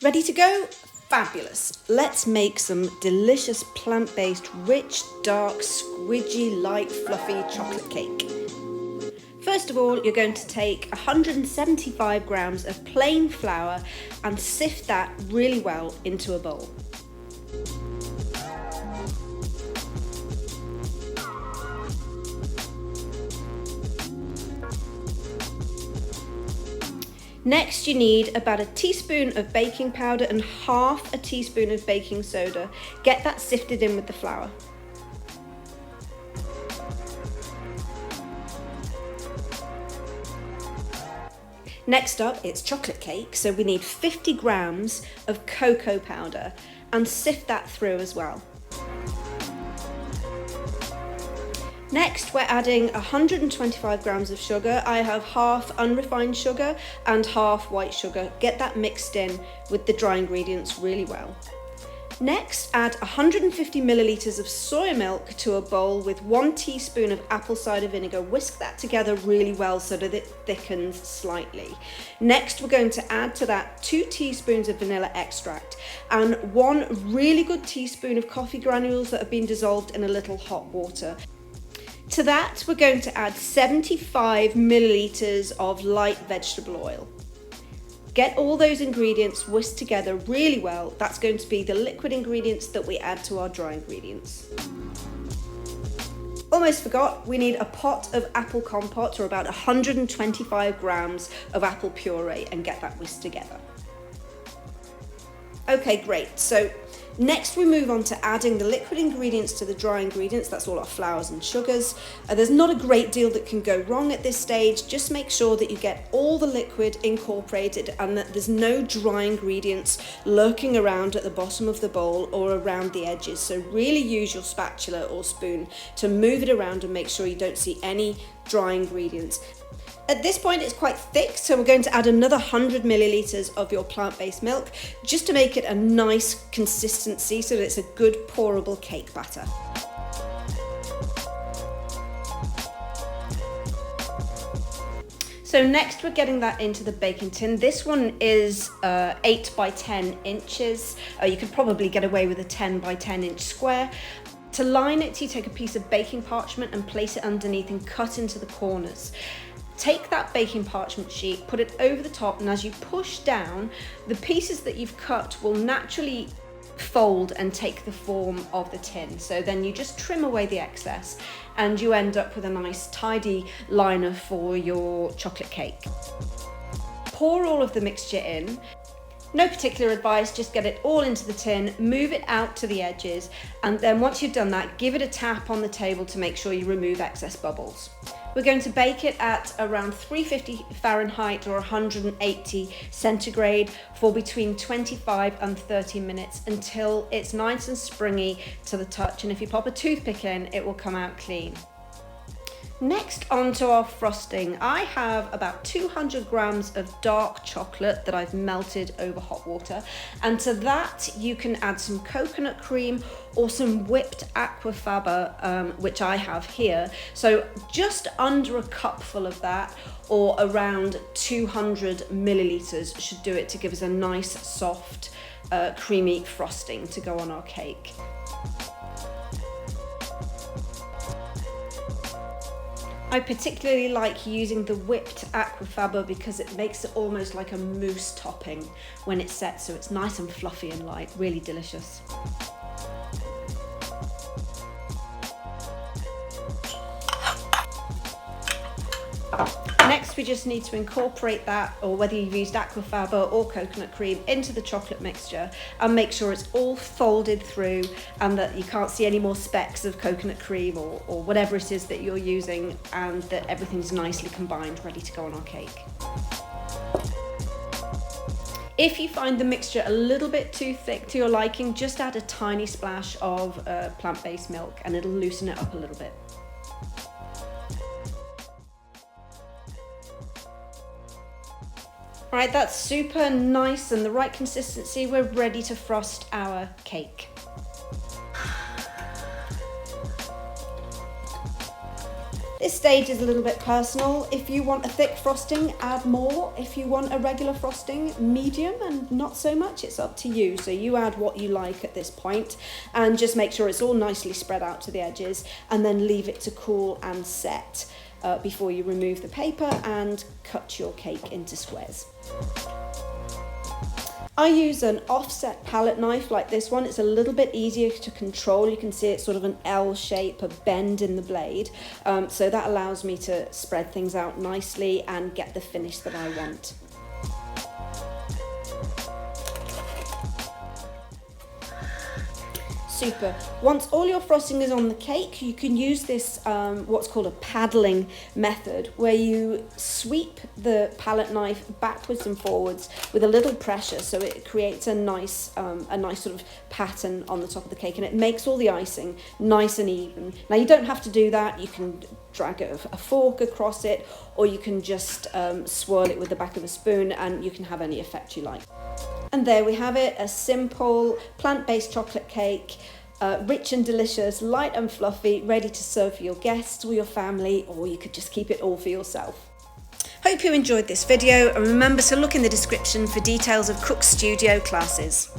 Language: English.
Ready to go? Fabulous. Let's make some delicious plant-based, rich, dark, squidgy, light, fluffy chocolate cake. First of all, you're going to take 175 grams of plain flour and sift that really well into a bowl. Next, you need about a teaspoon of baking powder and half a teaspoon of baking soda. Get that sifted in with the flour. Next up, it's chocolate cake, so we need 50 grams of cocoa powder and sift that through as well. Next, we're adding 125 grams of sugar. I have half unrefined sugar and half white sugar. Get that mixed in with the dry ingredients really well. Next, add 150 milliliters of soy milk to a bowl with 1 teaspoon of apple cider vinegar. Whisk that together really well so that it thickens slightly. Next, we're going to add to that 2 teaspoons of vanilla extract and 1 really good teaspoon of coffee granules that have been dissolved in a little hot water. To that, we're going to add 75 milliliters of light vegetable oil. Get all those ingredients whisked together really well. That's going to be the liquid ingredients that we add to our dry ingredients. Almost forgot, we need a pot of apple compote, or about 125 grams of apple puree, and get that whisked together. Okay, great. So next we move on to adding the liquid ingredients to the dry ingredients. That's all our flours and sugars. There's not a great deal that can go wrong at this stage. Just make sure that you get all the liquid incorporated and that there's no dry ingredients lurking around at the bottom of the bowl or around the edges. So really use your spatula or spoon to move it around and make sure you don't see any dry ingredients. At this point it's quite thick, so we're going to add another 100 milliliters of your plant-based milk just to make it a nice consistency so that it's a good pourable cake batter. So next we're getting that into the baking tin. This one is 8 by 10 inches. You could probably get away with a 10 by 10 inch square. To line it, you take a piece of baking parchment and place it underneath and cut into the corners. Take that baking parchment sheet, put it over the top, and as you push down, the pieces that you've cut will naturally fold and take the form of the tin. So then you just trim away the excess and you end up with a nice tidy liner for your chocolate cake. Pour all of the mixture in. No particular advice, just get it all into the tin, move it out to the edges, and then once you've done that, give it a tap on the table to make sure you remove excess bubbles. We're going to bake it at around 350 Fahrenheit or 180 centigrade for between 25 and 30 minutes until it's nice and springy to the touch, and if you pop a toothpick in, it will come out clean. Next, onto our frosting. I have about 200 grams of dark chocolate that I've melted over hot water, and to that you can add some coconut cream or some whipped aquafaba, which I have here. So just under a cupful of that, or around 200 milliliters should do it to give us a nice soft creamy frosting to go on our cake. I particularly like using the whipped aquafaba because it makes it almost like a mousse topping when it's set, so it's nice and fluffy and light, really delicious. Next, we just need to incorporate that, or whether you've used aquafaba or coconut cream, into the chocolate mixture and make sure it's all folded through and that you can't see any more specks of coconut cream or whatever it is that you're using, and that everything's nicely combined, ready to go on our cake. If you find the mixture a little bit too thick to your liking, just add a tiny splash of plant-based milk and it'll loosen it up a little bit. Right, that's super nice and the right consistency. We're ready to frost our cake. This stage is a little bit personal. If you want a thick frosting, add more. If you want a regular frosting, medium and not so much, it's up to you. So you add what you like at this point, and just make sure it's all nicely spread out to the edges, and then leave it to cool and set before you remove the paper and cut your cake into squares. I use an offset palette knife like this one. It's a little bit easier to control. You can see it's sort of an L shape, a bend in the blade. So that allows me to spread things out nicely and get the finish that I want. Super. Once all your frosting is on the cake, you can use this what's called a paddling method, where you sweep the palette knife backwards and forwards with a little pressure, so it creates a nice sort of pattern on the top of the cake, and it makes all the icing nice and even. Now you don't have to do that. You can drag a fork across it, or you can just swirl it with the back of a spoon, and you can have any effect you like. And there we have it, a simple plant-based chocolate cake, rich and delicious, light and fluffy, ready to serve for your guests or your family, or you could just keep it all for yourself. Hope you enjoyed this video, and remember to look in the description for details of Cook Studio classes.